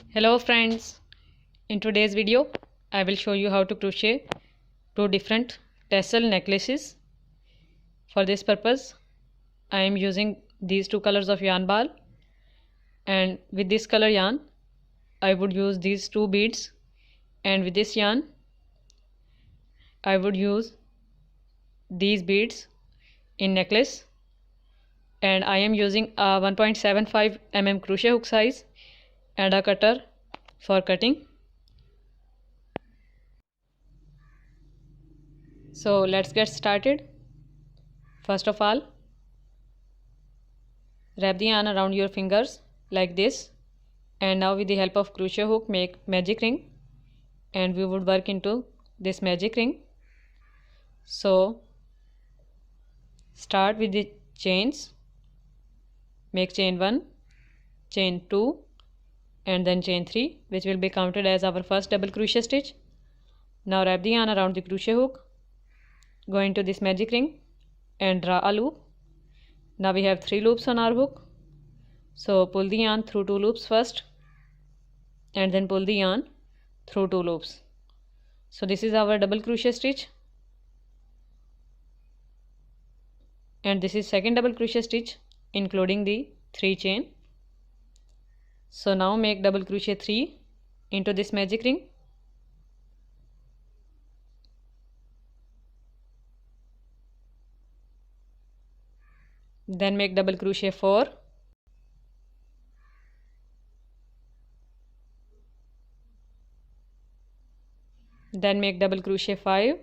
Hello friends, in today's video I will show you how to crochet two different tassel necklaces. For this purpose I am using these two colors of yarn ball, and with this color yarn I would use these two beads, and with this yarn I would use these beads in necklace, and I am using a 1.75 mm crochet hook size and a cutter for cutting. So let's get started. First of all, wrap the yarn around your fingers like this, and now with the help of crochet hook make magic ring, and we would work into this magic ring. So start with the chains, make chain 1, chain 2 and then chain 3, which will be counted as our first double crochet stitch. Now wrap the yarn around the crochet hook, go into this magic ring and draw a loop. Now we have 3 loops on our hook, so pull the yarn through 2 loops first and then pull the yarn through 2 loops. So this is our double crochet stitch, and this is second double crochet stitch including the 3 chain. So now make double crochet 3 into this magic ring, then make double crochet 4, then make double crochet 5,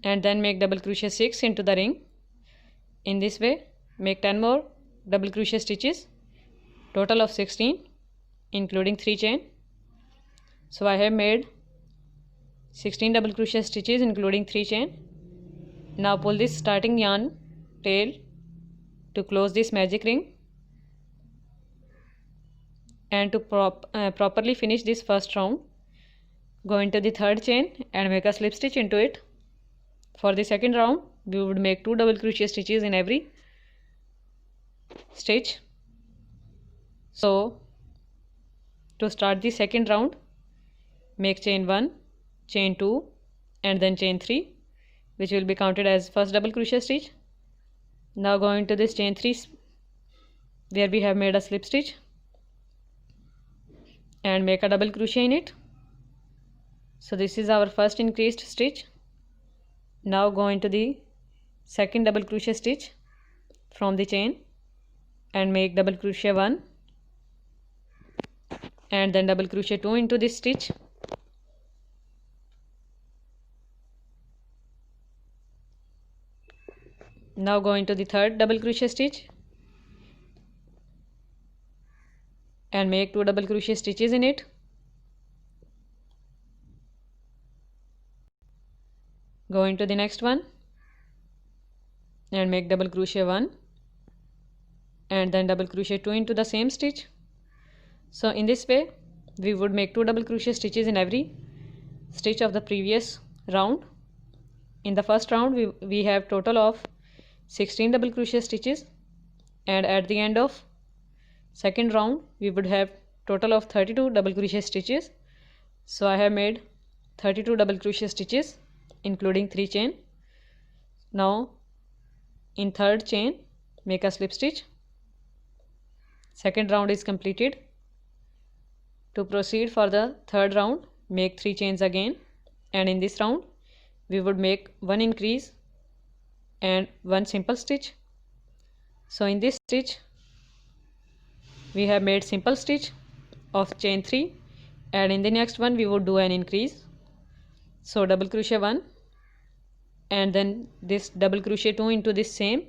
and then make double crochet 6 into the ring. In this way make 10 more double crochet stitches, total of 16 including 3 chain. So I have made 16 double crochet stitches including 3 chain. Now pull this starting yarn tail to close this magic ring, and to properly finish this first round, go into the third chain and make a slip stitch into it. For the second round we would make 2 double crochet stitches in every stitch. So to start the second round, make chain 1, chain 2 and then chain 3, which will be counted as first double crochet stitch. Now go into this chain 3 where we have made a slip stitch and make a double crochet in it. So this is our first increased stitch. Now go into the second double crochet stitch from the chain and make double crochet 1 and then double crochet 2 into this stitch. Now go into the third double crochet stitch and make 2 double crochet stitches in it. Go into the next one and make double crochet 1 and then double crochet 2 into the same stitch. So in this way we would make 2 double crochet stitches in every stitch of the previous round. In the first round we have total of 16 double crochet stitches, and at the end of second round we would have total of 32 double crochet stitches. So I have made 32 double crochet stitches including 3 chain. Now in third chain make a slip stitch. Second round is completed. To proceed for the third round, make 3 chains again, and in this round we would make 1 increase and 1 simple stitch. So in this stitch we have made simple stitch of chain 3, and in the next one we would do an increase. So double crochet 1 and then this double crochet 2 into this same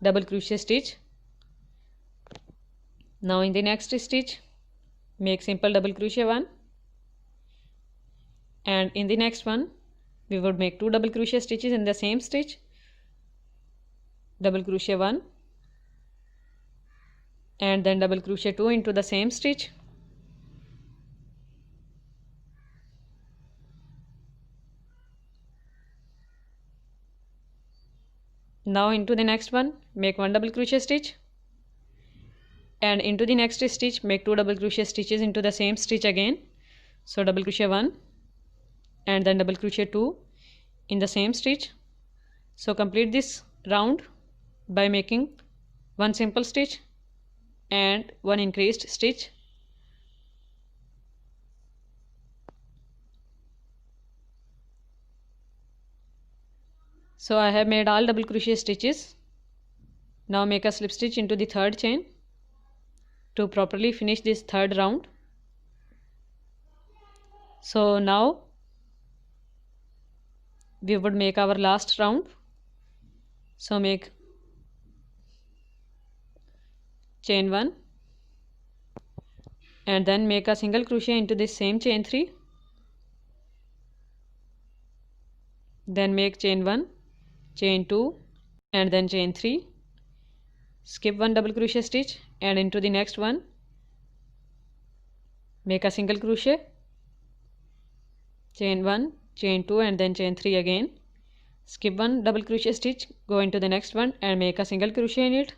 double crochet stitch. Now in the next stitch make simple double crochet 1, and in the next one we would make 2 double crochet stitches in the same stitch, double crochet 1 and then double crochet 2 into the same stitch. Now into the next one, make 1 double crochet stitch, and into the next stitch make 2 double crochet stitches into the same stitch again. So double crochet 1 and then double crochet 2 in the same stitch. So complete this round by making 1 simple stitch and 1 increased stitch. So I have made all double crochet stitches. Now make a slip stitch into the third chain to properly finish this third round. So now we would make our last round. So make chain 1 and then make a single crochet into this same chain 3, then make chain 1, chain 2 and then chain 3, skip 1 double crochet stitch and into the next one make a single crochet, chain 1, chain 2 and then chain 3 again, skip 1 double crochet stitch, go into the next one and make a single crochet in it.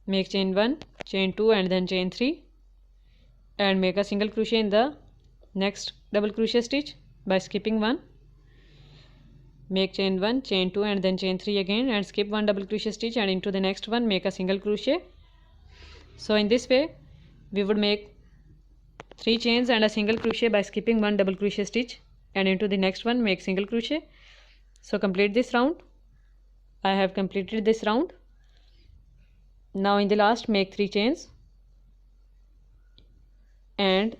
Make chain 1, chain 2 and then chain 3 and make a single crochet in the next double crochet stitch by skipping 1. Make chain 1, chain 2 and then chain 3 again and skip 1 double crochet stitch and into the next one make a single crochet. So in this way we would make 3 chains and a single crochet by skipping 1 double crochet stitch and into the next one make single crochet. So complete this round. I have completed this round. Now in the last make 3 chains and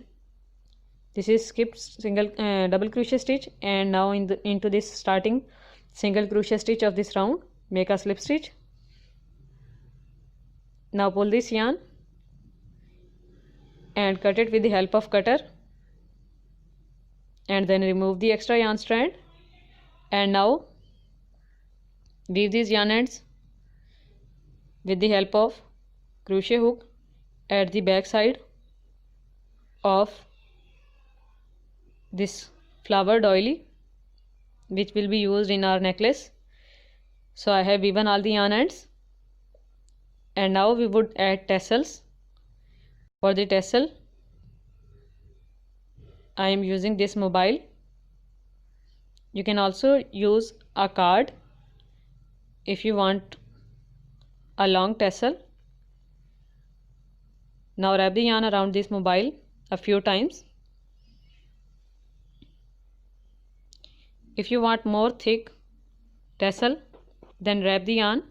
this is skipped single double crochet stitch, and now into this starting single crochet stitch of this round make a slip stitch. Now pull this yarn and cut it with the help of cutter and then remove the extra yarn strand, and now weave these yarn ends with the help of crochet hook at the back side of this flower doily which will be used in our necklace. So I have woven all the yarn ends and now we would add tassels. For the tassel I am using this mobile. You can also use a card if you want a long tassel. Now wrap the yarn around this mobile a few times. If you want more thick tassel, then wrap the yarn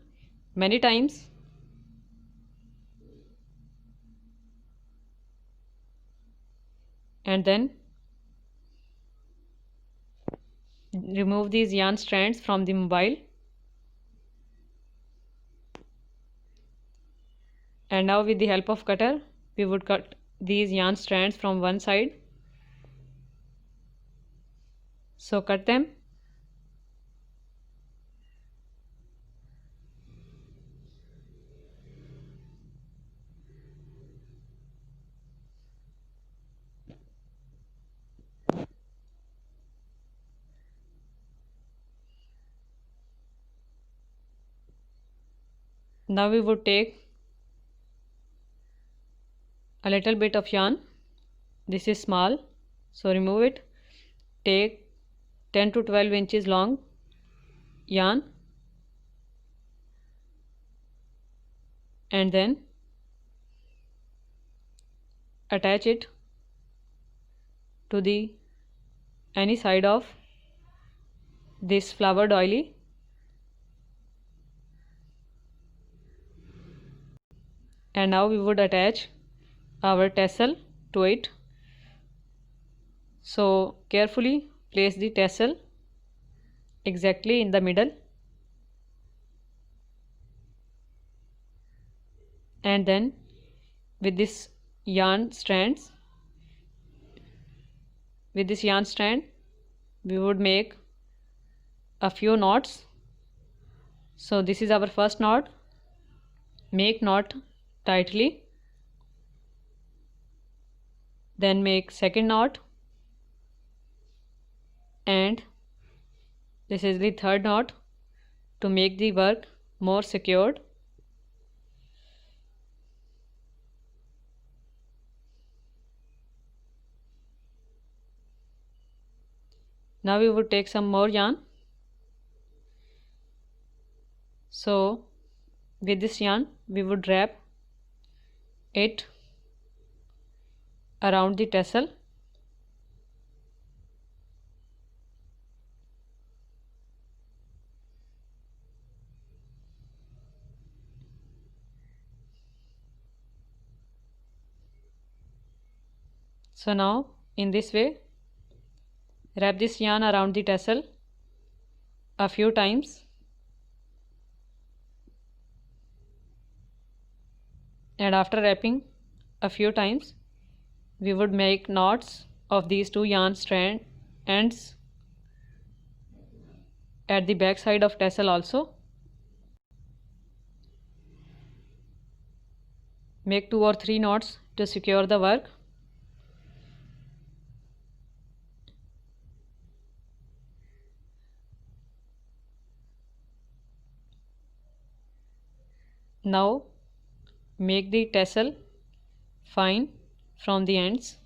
many times. And then remove these yarn strands from the mobile. And now with the help of cutter, we would cut these yarn strands from one side. So cut them. Now we would take a little bit of yarn. This is small, so remove it. Take 10 to 12 inches long yarn and then attach it to the any side of this flower doily. And now we would attach our tassel to it. So carefully place the tassel exactly in the middle and then with this yarn strand we would make a few knots. So this is our first knot. Make knot tightly then make second knot, and this is the third knot to make the work more secured. Now we would take some more yarn. So with this yarn we would wrap it around the tassel. So now in this way, wrap this yarn around the tassel a few times, and after wrapping a few times we would make knots of these two yarn strand ends at the back side of tassel also. Make 2 or 3 knots to secure the work. Now make the tassel fine from the ends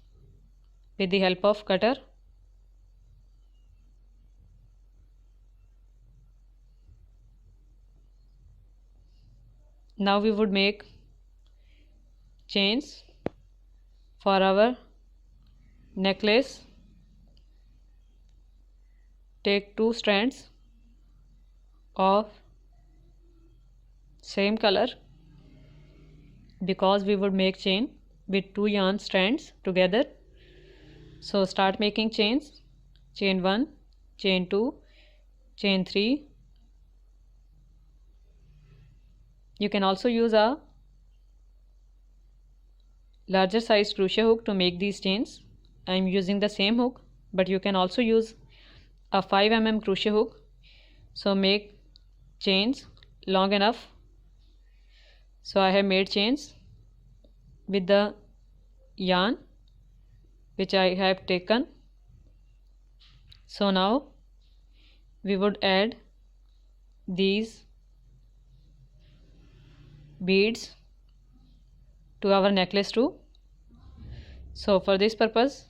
with the help of cutter. Now we would make chains for our necklace. Take 2 strands of same color, because we would make chain with 2 yarn strands together. So start making chains. Chain 1, chain 2, chain 3. You can also use a larger size crochet hook to make these chains. I am using the same hook, but you can also use a 5 mm crochet hook. So make chains long enough. So I have made chains with the yarn which I have taken. So now we would add these beads to our necklace too. So for this purpose,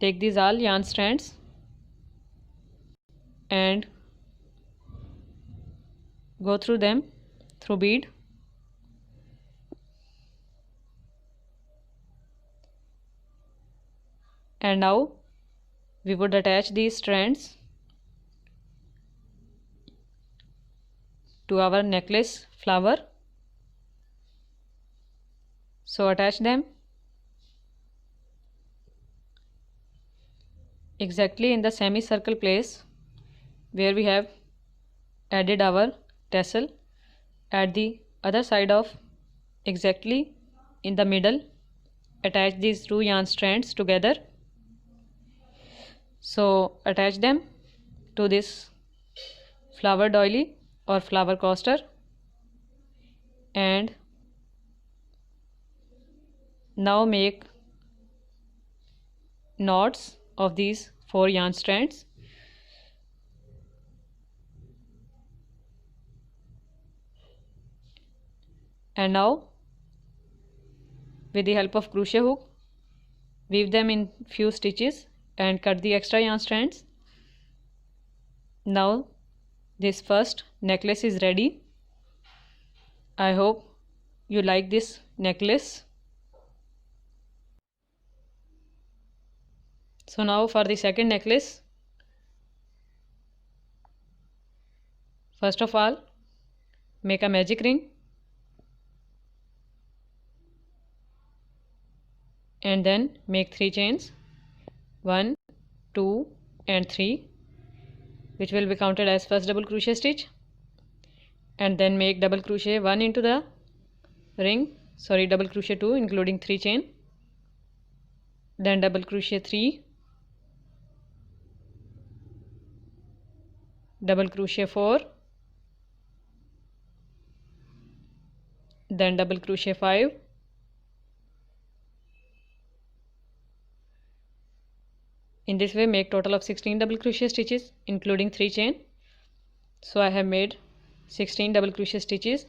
take these all yarn strands and go through them through bead. And now we would attach these strands to our necklace flower. So attach them exactly in the semicircle place where we have added our tassel. At the other side of exactly in the middle, attach these 2 yarn strands together. So attach them to this flower doily or flower coaster, and now make knots of these 4 yarn strands. And now with the help of crochet hook, weave them in few stitches and cut the extra yarn strands. Now this first necklace is ready. I hope you like this necklace. So now for the second necklace, first of all make a magic ring and then make 3 chains, 1, 2 and 3, which will be counted as first double crochet stitch, and then make double crochet 1 into the ring, double crochet 2 including 3 chain, then double crochet 3, double crochet 4, then double crochet 5, In this way, make total of 16 double crochet stitches including 3 chain. So I have made 16 double crochet stitches.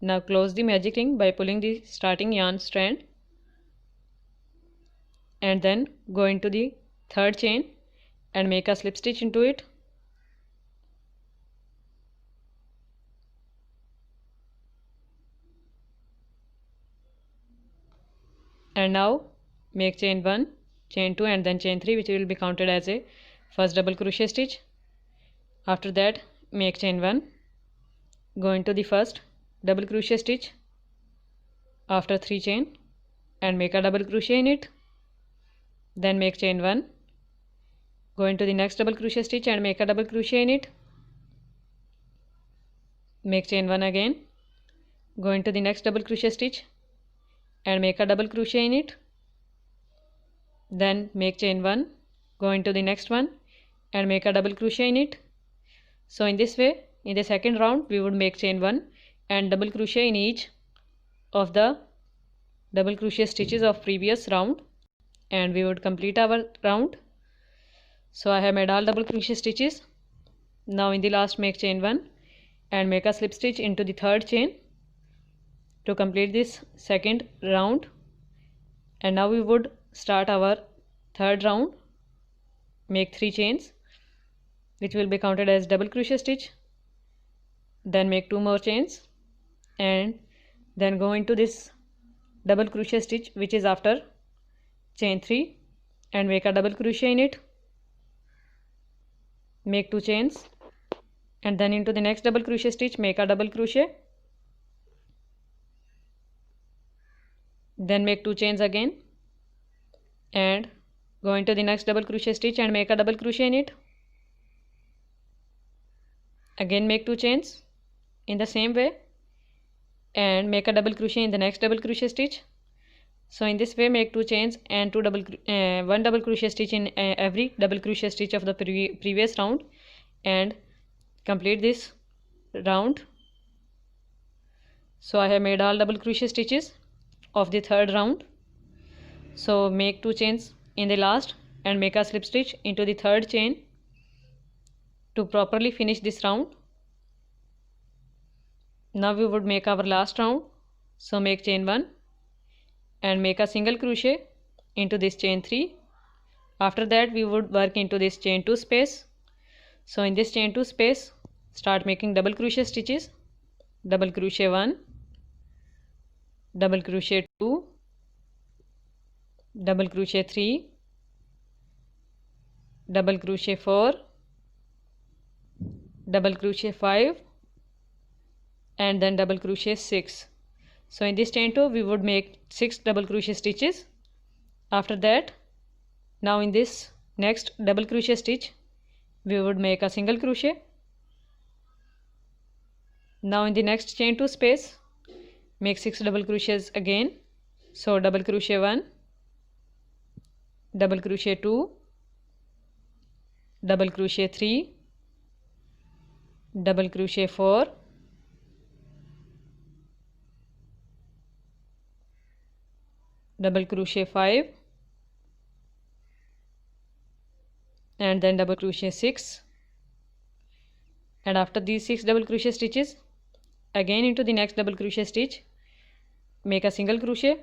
Now close the magic ring by pulling the starting yarn strand and then go into the third chain and make a slip stitch into it. And now make chain 1, chain 2 and then chain 3, which will be counted as a first double crochet stitch. After that, make chain 1, go into the first double crochet stitch after 3 chain and make a double crochet in it. Then make chain 1, go into the next double crochet stitch and make a double crochet in it. Make chain 1 again, go into the next double crochet stitch and make a double crochet in it. Then make chain 1, go into the next one and make a double crochet in it. So in this way, in the second round, we would make chain 1 and double crochet in each of the double crochet stitches of previous round, and we would complete our round. So I have made all double crochet stitches. Now in the last, make chain 1 and make a slip stitch into the third chain to complete this second round. And now we would start our third round. Make 3 chains, which will be counted as double crochet stitch. Then make 2 more chains and then go into this double crochet stitch which is after chain 3 and make a double crochet in it. Make 2 chains and then into the next double crochet stitch make a double crochet. Then make 2 chains again and go into the next double crochet stitch and make a double crochet in it. Again make 2 chains in the same way and make a double crochet in the next double crochet stitch. So in this way, make 2 chains and 1 double crochet stitch in every double crochet stitch of the previous round and complete this round. So I have made all double crochet stitches of the third round. So make 2 chains in the last and make a slip stitch into the third chain to properly finish this round. Now we would make our last round. So make chain 1 and make a single crochet into this chain 3. After that, we would work into this chain 2 space. So in this chain 2 space, start making double crochet stitches. Double crochet 1, double crochet 2, double crochet 3, double crochet 4, double crochet 5 and then double crochet 6. So in this chain 2 we would make 6 double crochet stitches. After that, now in this next double crochet stitch we would make a single crochet. Now in the next chain 2 space make 6 double crochets again. So double crochet 1, double crochet 2, double crochet 3, double crochet 4, double crochet 5 and then double crochet 6. And after these 6 double crochet stitches, again into the next double crochet stitch make a single crochet.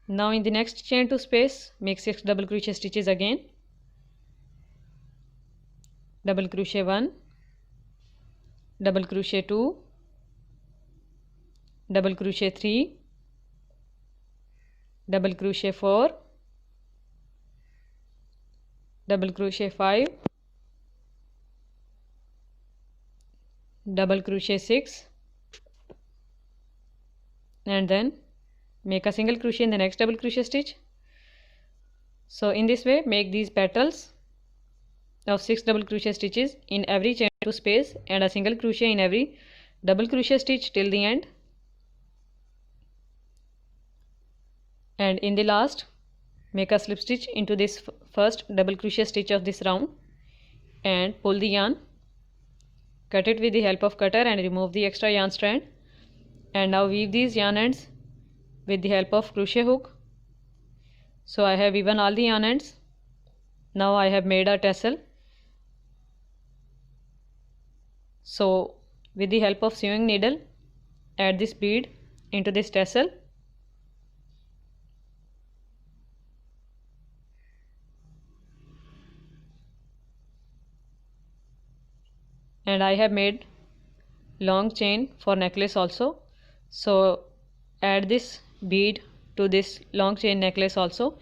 Now in the next chain 2 space make 6 double crochet stitches again. Double crochet 1, double crochet 2, double crochet 3, double crochet 4, double crochet 5, double crochet 6 and then make a single crochet in the next double crochet stitch. So in this way, make these petals of 6 double crochet stitches in every chain 2 space and a single crochet in every double crochet stitch till the end. And in the last, make a slip stitch into this first double crochet stitch of this round and pull the yarn. Cut it with the help of cutter and remove the extra yarn strand. And now weave these yarn ends with the help of crochet hook So I have even all the yarn ends. Now I have made a tassel. So with the help of sewing needle, add this bead into this tassel. And I have made long chain for necklace also. So add this bead to this long chain necklace also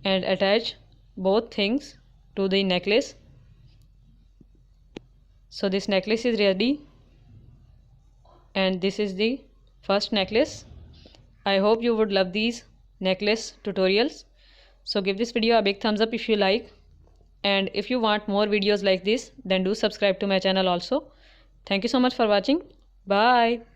and attach both things to the necklace. So this necklace is ready, and this is the first necklace. I hope you would love these necklace tutorials. So give this video a big thumbs up if you like, and if you want more videos like this, then do subscribe to my channel also. Thank you so much for watching. Bye.